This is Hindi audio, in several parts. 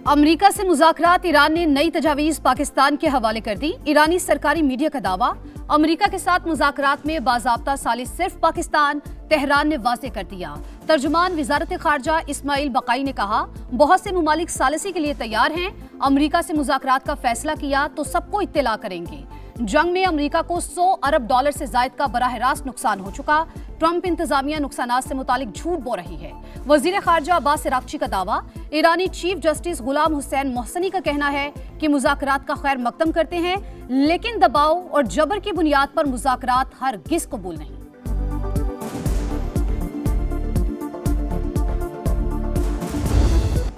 अमेरिका से मुज़ाकरात, ईरान ने नई तजावीज़ पाकिस्तान के हवाले कर दी। ईरानी सरकारी मीडिया का दावा, अमेरिका के साथ मुज़ाकरात में बाज़ाब्ता सालिस सिर्फ पाकिस्तान, तेहरान ने वाज़ेह कर दिया। तर्जुमान वज़ारत ख़ारजा इस्माइल बक़ाई ने कहा, बहुत से मुमालिक सालिसी के लिए तैयार हैं। अमेरिका से मुज़ाकरात का फैसला किया तो सबको इत्तला करेंगे। जंग में अमेरिका को $100 अरब से जायद का बराह रास्त नुकसान हो चुका। ट्रंप इंतजामिया नुकसानात से मुतालिक झूठ बोल रही है। वजीर खारजा अब्बास इराक़ची का दावा, ईरानी चीफ जस्टिस गुलाम हुसैन मोहसनी का कहना है कि मुज़ाकरात का खैर मकदम करते हैं, लेकिन दबाव और जबर की बुनियाद पर मुज़ाकरात हरगिज़ कबूल नहीं।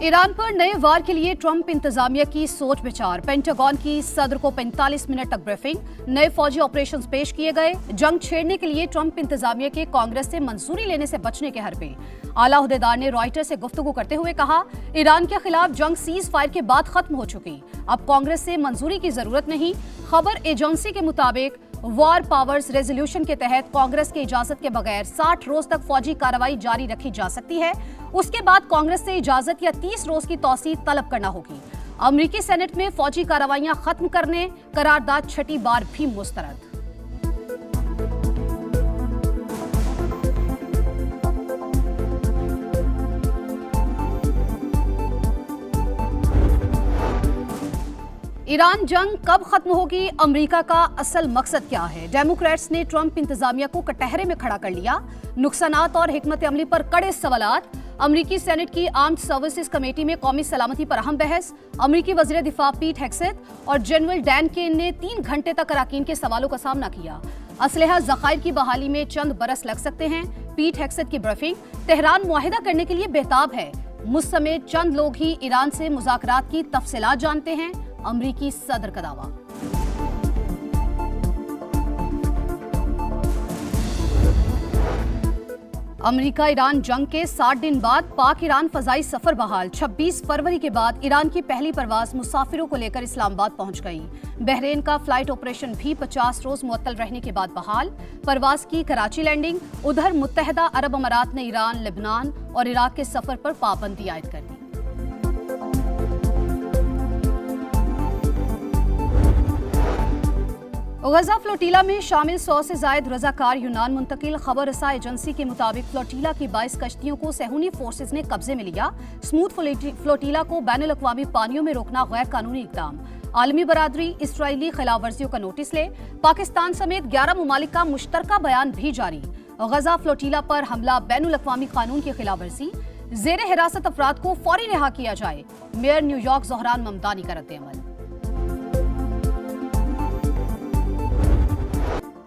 ईरान पर नए वार के लिए ट्रंप इंतजामिया की सोच विचार। पेंटागन की सदर को 45 मिनट तक ब्रीफिंग, नए फौजी ऑपरेशंस पेश किए गए। जंग छेड़ने के लिए ट्रंप इंतजामिया के कांग्रेस से मंजूरी लेने से बचने के हरबे। आला ओहदेदार ने रॉयटर से गुफ्तगू करते हुए कहा, ईरान के खिलाफ जंग सीज फायर के बाद खत्म हो चुकी, अब कांग्रेस से मंजूरी की जरूरत नहीं। खबर एजेंसी के मुताबिक वॉर पावर्स रेजोल्यूशन के तहत कांग्रेस की इजाजत के बगैर 60 रोज तक फौजी कार्रवाई जारी रखी जा सकती है। उसके बाद कांग्रेस से इजाजत या 30 रोज की तौसीह तलब करना होगी। अमेरिकी सेनेट में फौजी कार्रवाइयां खत्म करने करारदाद छठी बार भी मुस्तरद। ईरान जंग कब खत्म होगी, अमेरिका का असल मकसद क्या है? डेमोक्रेट्स ने ट्रंप इंतजामिया को कटहरे में खड़ा कर लिया। नुकसानात और हिकमत अमली पर कड़े सवालात। अमेरिकी सेनेट की आर्म्ड सर्विसेज कमेटी में कौमी सलामती पर अहम बहस। अमेरिकी वजीर दिफा पीट हेग्सेथ और जनरल डैन केन ने 3 घंटे तक अराकीन के सवालों का सामना किया। असलहा ज़खायर की बहाली में चंद बरस लग सकते हैं। पीट हेग्सेथ की ब्रीफिंग, तेहरान मुआहिदा करने के लिए बेताब है। मुझ समेत चंद लोग ही ईरान से मुज़ाकरात की तफसीलात जानते हैं। अमेरिकी सदर का दावा। अमेरिका ईरान जंग के 60 दिन बाद पाक ईरान फजाई सफर बहाल। 26 फरवरी के बाद ईरान की पहली परवाज मुसाफिरों को लेकर इस्लामाबाद पहुंच गई। बहरीन का फ्लाइट ऑपरेशन भी 50 रोज मुअत्तल रहने के बाद बहाल। परवाज की कराची लैंडिंग। उधर मुत्तहदा अरब अमारात ने ईरान, लेबनान और इराक के सफर पर पाबंदी आयद कर दी। गजा फ्लोटीला में शामिल 100 से जायद रजाकार यूनान मुंतकिल। खबर रसा एजेंसी के मुताबिक फ्लोटीला की 22 कश्तियों को सेहूनी फोर्सेज ने कब्जे में लिया। स्मूथ फ्लोटीला को बैनुल अक़वामी पानियों में रोकना गैर कानूनी इक़दाम। आलमी बरादरी इसराइली खिलाफ वर्जियों का नोटिस ले। पाकिस्तान समेत 11 मुमालिक का मुश्तरका बयान भी जारी। गजा फ्लोटीला पर हमला बैनुल अक़वामी कानून की खिलाफ वर्जी। जेर हिरासत अफराद को फौरी रिहा किया जाए। मेयर न्यूयॉर्क ज़ोहरान ममदानी का रद्द-ए-अमल।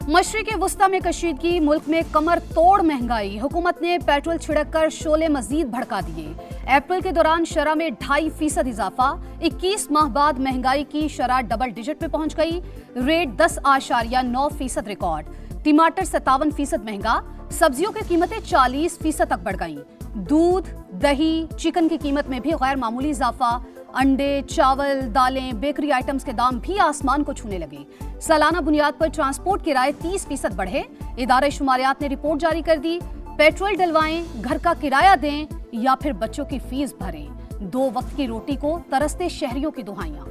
मशरिक़ वुस्ता में कशीदगी, मुल्क में कमर तोड़ महंगाई। हुकूमत ने पेट्रोल छिड़क कर शोले मजीद भड़का दिए। अप्रैल के दौरान शरह में 2.5% इजाफा। 21 माह बाद महंगाई की शरह डबल डिजिट में पहुंच गई। Rate 10.9% record. टमाटर 57% महंगा। सब्जियों की कीमतें 40% तक बढ़ गईं। दूध, दही, चिकन की कीमत में भी गैर मामूली इजाफा। अंडे, चावल, दालें, बेकरी आइटम्स के दाम भी आसमान को छूने लगे। सालाना बुनियाद पर ट्रांसपोर्ट किराए 30% बढ़े। इदारे शुमारियात ने रिपोर्ट जारी कर दी। पेट्रोल डलवाएं, घर का किराया दें या फिर बच्चों की फीस भरें। 2 वक्त की रोटी को तरसते शहरियों की दुहाइयां।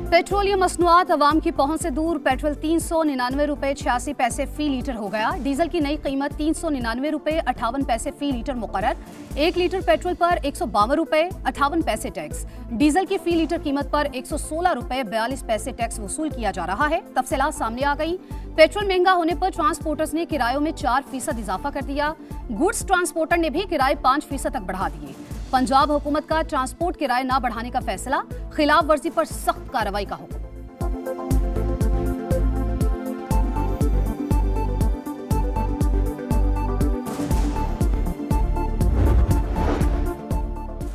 पेट्रोलियम मसनूआत अवाम की पहुंच से दूर। पेट्रोल 399 रुपए 86 पैसे फी लीटर हो गया। डीजल की नई कीमत 399 रुपए 58 पैसे फी लीटर मुकर्रर। 1 लीटर पेट्रोल पर 152 रुपए 58 पैसे टैक्स। डीजल की फी लीटर कीमत पर 116 रुपए 42 पैसे टैक्स वसूल किया जा रहा है। तफसीलात सामने आ गई। पेट्रोल महंगा होने पर ट्रांसपोर्टर्स ने किरायों में 4% इजाफा कर दिया। गुड्स ट्रांसपोर्टर ने भी किराए 5% तक बढ़ा दिए। पंजाब हुकूमत का ट्रांसपोर्ट किराए न बढ़ाने का फैसला, खिलाफ वर्जी पर सख्त कार्रवाई का हुक्म।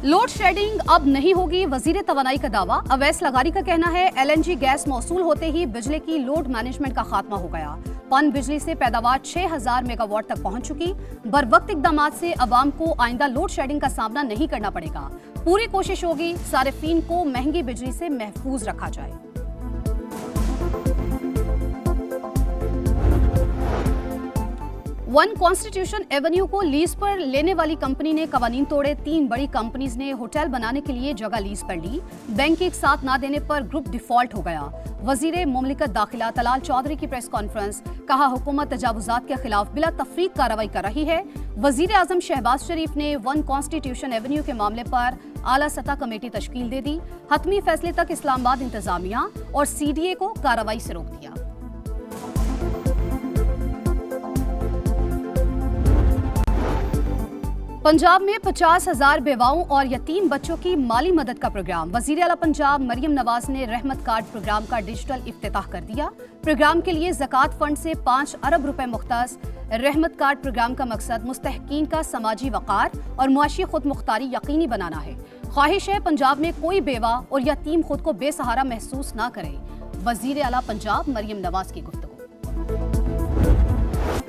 लोड शेडिंग अब नहीं होगी, वजीर तवानाई का दावा। अवैस लगारी का कहना है, LNG गैस मौसूल होते ही बिजली की लोड मैनेजमेंट का खात्मा हो गया। पन बिजली से पैदावार 6000 मेगावाट तक पहुंच चुकी। बर वक्त इकदामात से अवाम को आइंदा लोड शेडिंग का सामना नहीं करना पड़ेगा। पूरी कोशिश होगी सारिफीन को महंगी बिजली से महफूज रखा जाए। वन कॉन्स्टिट्यूशन एवेन्यू को लीज पर लेने वाली कंपनी ने कवानीन तोड़े। 3 बड़ी कंपनीज ने होटल बनाने के लिए जगह लीज पर ली। बैंक एक साथ ना देने पर ग्रुप डिफॉल्ट हो गया। वजीर मुमलिकत दाखिला तलाल चौधरी की प्रेस कॉन्फ्रेंस, कहा हुकूमत तजावुजात के खिलाफ बिला तफरीक कार्रवाई कर रही है। वजीर आजम शहबाज शरीफ ने वन कॉन्स्टिट्यूशन एवेन्यू के मामले पर आला सतह कमेटी तश्कील दे दी। हतमी फैसले तक इस्लामाबाद इंतजामिया और CDA को कार्रवाई से रोक दिया। पंजाब में 50,000 बेवाओं और यतीम बच्चों की माली मदद का प्रोग्राम। वजीर आला पंजाब मरियम नवाज ने रहमत कार्ड प्रोग्राम का डिजिटल इफ्तिताह कर दिया। प्रोग्राम के लिए ज़कात फंड से 5 अरब रुपए मुख्तस। रहमत कार्ड प्रोग्राम का मकसद मुस्तहकीन का समाजी वक़ार और मुआशी खुद मुख्तारी यकीनी बनाना है। ख्वाहिश है पंजाब में कोई बेवा और यतीम खुद को बेसहारा महसूस ना करे। वजीर आला पंजाब मरियम नवाज की गुफ्तगू।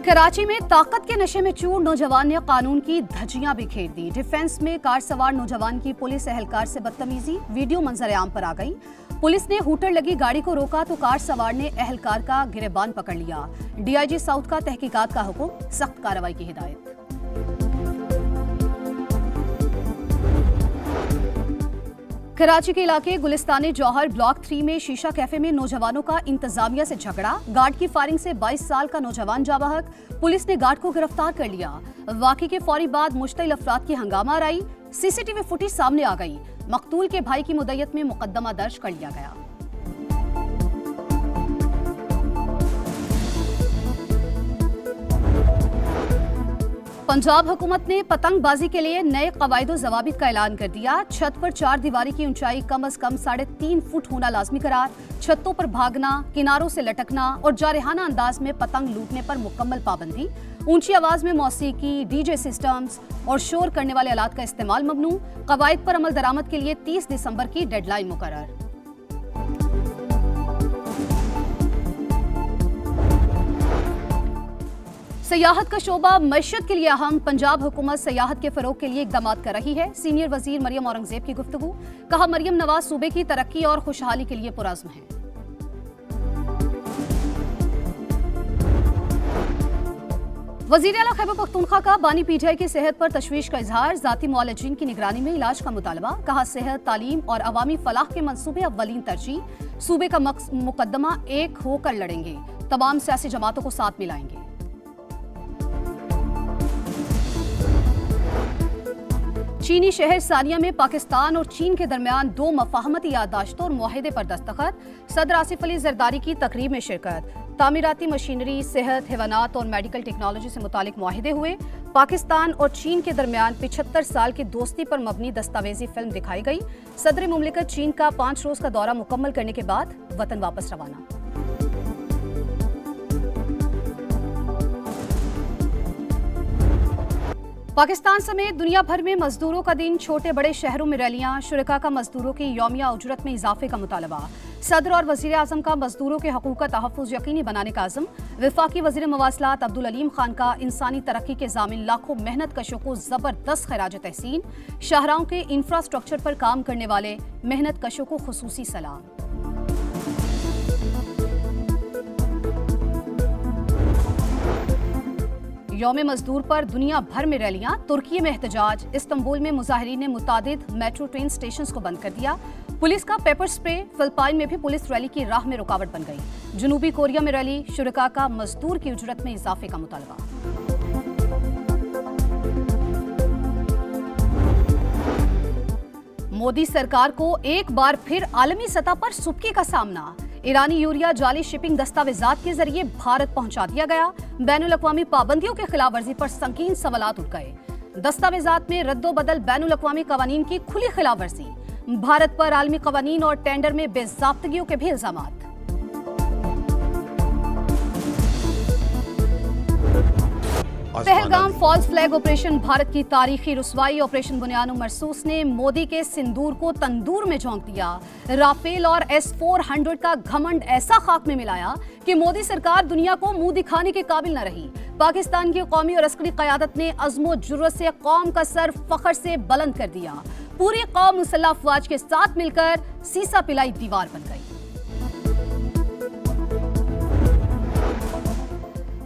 कराची में ताकत के नशे में चूर नौजवान ने कानून की धज्जियां बिखेर दी। डिफेंस में कार सवार नौजवान की पुलिस एहलकार से बदतमीजी, वीडियो मंजर-ए-आम पर आ गई। पुलिस ने हूटर लगी गाड़ी को रोका तो कार सवार ने एहलकार का गिरेबान पकड़ लिया। DIG साउथ का तहकीकात का हुक्म, सख्त कार्रवाई की हिदायत। कराची के इलाके गुलिस्तानी जौहर ब्लॉक 3 में शीशा कैफे में नौजवानों का इंतजामिया से झगड़ा। गार्ड की फायरिंग से 22 साल का नौजवान जा बहक। पुलिस ने गार्ड को गिरफ्तार कर लिया। वाक़ई के फौरी बाद मुश्तइल अफराद की हंगामा आई। CCTV फुटेज सामने आ गई। मकतूल के भाई की मुद्दत में मुकदमा दर्ज कर लिया गया। पंजाब हुकूमत ने पतंगबाजी के लिए नए कवायदो ज़वाबित का ऐलान कर दिया। छत पर 4 दीवारी की ऊंचाई कम से कम 3.5 फुट होना लाजमी करार। छतों पर भागना, किनारों से लटकना और जारहाना अंदाज में पतंग लूटने पर मुकम्मल पाबंदी। ऊंची आवाज में मौसीकी, DJ सिस्टम्स और शोर करने वाले आलात का इस्तेमाल ममनू। कवायद पर अमल दरामद के लिए 30 दिसंबर की डेडलाइन मुकर्रर। सयाहत का शोबा मईशत के लिए अहम। पंजाब हुकूमत सयाहत के फरोग के लिए इकदाम कर रही है। सीनियर वजीर मरियम औरंगजेब की गुफ्तगू, कहा मरियम नवाज सूबे की तरक्की और खुशहाली के लिए पुरअज़्म है। वज़ीर आला खैबर पख्तूनख्वा का बानी PTI की सेहत पर तशवीश का इजहार। ज़ाती मुआलजीन की निगरानी में इलाज का मुतालबा, कहा सेहत, तालीम और अवामी फलाह के मंसूबे अव्वलीन तरजीह। सूबे का मुकदमा एक होकर लड़ेंगे, तमाम सियासी जमातों को साथ मिलाएंगे। चीनी शहर सानिया में पाकिस्तान और चीन के दरमियान 2 मफाहमती याददाश्तों और मुआहिदे पर दस्तखत। सदर आसिफ अली जरदारी की तकरीब में शिरकत। तामीराती मशीनरी, सेहत, हैवानात और मेडिकल टेक्नोलॉजी से मुतालिक मुआहिदे हुए। पाकिस्तान और चीन के दरमियान 75 साल की दोस्ती पर मबनी दस्तावेजी फिल्म दिखाई गई। सदर मुमलिकत चीन का 5 रोज का दौरा मुकम्मल करने के बाद वतन वापस रवाना। पाकिस्तान समेत दुनिया भर में मजदूरों का दिन, छोटे बड़े शहरों में रैलियां। शुरका का मजदूरों की यौमिया उजरत में इजाफे का मुतालबा। सदर और वजीर आजम का मजदूरों के हकूक का तहफ़्फ़ुज़ यकीनी बनाने का आज़म। वफाकी वज़ीर मवासलात अब्दुल अलीम खान का इंसानी तरक्की के ज़ामिन लाखों मेहनत कशों को ज़बरदस्त खिराज तहसीन। शाहराहों के इंफ्रास्ट्रक्चर पर काम करने वाले मेहनत कशों को खुसूसी सलाम। यौम मजदूर पर दुनिया भर में रैलियां। तुर्की में एहतजाज। इस्तांबुल में मुजाहिरीन ने मुतादिद मेट्रो ट्रेन स्टेशन को बंद कर दिया। पुलिस का पेपर स्प्रे। फिलिपाइन में भी पुलिस रैली की राह में रुकावट बन गई। जनूबी कोरिया में रैली। शुरका का मजदूर की उजरत में इजाफे का मुतालबा। मोदी सरकार को एक बार फिर आलमी सतह पर सुबकी का सामना। ईरानी यूरिया जाली शिपिंग दस्तावेजात के जरिए भारत पहुंचा दिया गया। बैनुल-अक़वामी पाबंदियों के खिलाफ वर्जी पर संकीन सवालात उठ गए। दस्तावेजात में रद्दोबदल, बैनुल-अक़वामी कवानीन की खुली खिलाफ वर्जी। भारत पर आलमी कवानीन और टेंडर में बेज़ाब्तगियों के भी इल्जामात। Pahalgam false flag operation Bharat की तारीखी रुसवाई। ऑपरेशन बुनियानो मरसूस ने मोदी के सिंदूर को तंदूर में झोंक दिया। राफेल और S-400 का घमंड ऐसा खाक में मिलाया कि मोदी सरकार दुनिया को मुंह दिखाने के काबिल न रही। पाकिस्तान की कौमी और अस्करी क़यादत ने अज़्म जुर्रत से कौम का सर फख्र से बुलंद कर दिया। पूरी कौम मुसल्लह अफ़वाज के साथ मिलकर सीसा पिलाई दीवार बन गई।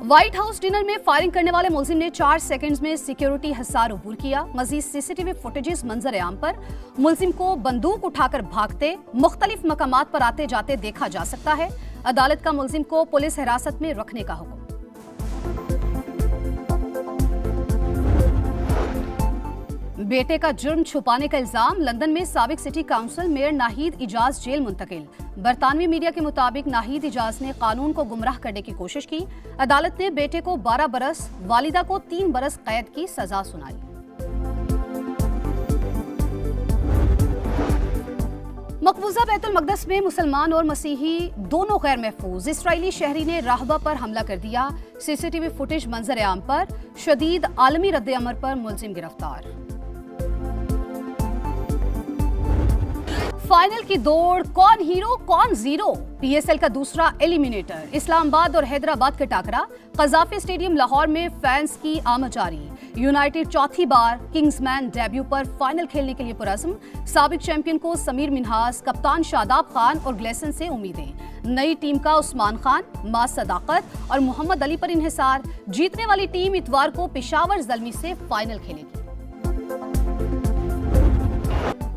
व्हाइट हाउस डिनर में फायरिंग करने वाले मुलजिम ने 4 सेकंड्स में सिक्योरिटी हिसार अबूर किया। मजीद सीसीटीवी फुटेजेस मंजर आम पर मुलजिम को बंदूक उठाकर भागते मुख्तलिफ मकामात पर आते जाते देखा जा सकता है। अदालत का मुलजिम को पुलिस हिरासत में रखने का हुक्म। बेटे का जुर्म छुपाने का इल्जाम, लंदन में साबिक city council mayor Nahid Ijaz jail मुंतकिल। बरतानवी मीडिया के मुताबिक नाहिद इजाज ने कानून को गुमराह करने की कोशिश की। अदालत ने बेटे को 12 बरस, वालिदा को 3 बरस कैद की सजा सुनाई। मकबूजा बैतुल मकदस में मुसलमान और मसीही दोनों गैर महफूज। इस्राएली शहरी ने राहबा पर हमला कर दिया। सीसीटीवी फुटेज मंजर आम पर, शदीद आलमी रद्द-ए-अमल पर मुलजिम गिरफ्तार। फाइनल की दौड़, कौन हीरो कौन जीरो। पीएसएल का दूसरा एलिमिनेटर, इस्लामाबाद और हैदराबाद का टाकरा। कजाफी स्टेडियम लाहौर में फैंस की आमाजारी। यूनाइटेड चौथी बार किंग्समैन डेब्यू पर फाइनल खेलने के लिए पुरज़्म। साबिक चैंपियन को समीर मिन्हास, कप्तान शादाब खान और ग्लेसन से उम्मीदें। नई टीम का उस्मान खान, मां सदाकत और मोहम्मद अली पर इन्हिसार। जीतने वाली टीम इतवार को पेशावर ज़ल्मी से फाइनल खेलेगी।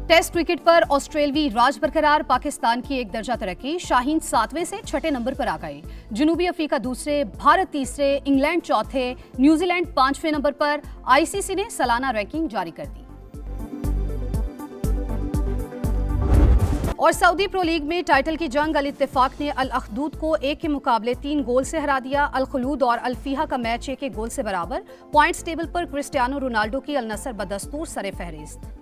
टेस्ट क्रिकेट पर ऑस्ट्रेलवी राज बरकरार, पाकिस्तान की 1 दर्जा तरक्की। शाहीन 7वें से 6ठे नंबर पर आ गए। जनूबी अफ्रीका दूसरे, भारत तीसरे, इंग्लैंड चौथे, न्यूजीलैंड 5वें नंबर पर। आईसीसी ने सालाना रैंकिंग जारी कर दी। और सऊदी प्रो लीग में टाइटल की जंग, अल इत्तेफाक ने अल अखदूद को 1 के मुकाबले 3 गोल से हरा दिया। अल खलूद और अल फीहा का मैच 1-1 गोल से बराबर। पॉइंट्स टेबल पर क्रिस्टियानो रोनाल्डो की अल नसर बदस्तूर सरे फहरिस्त।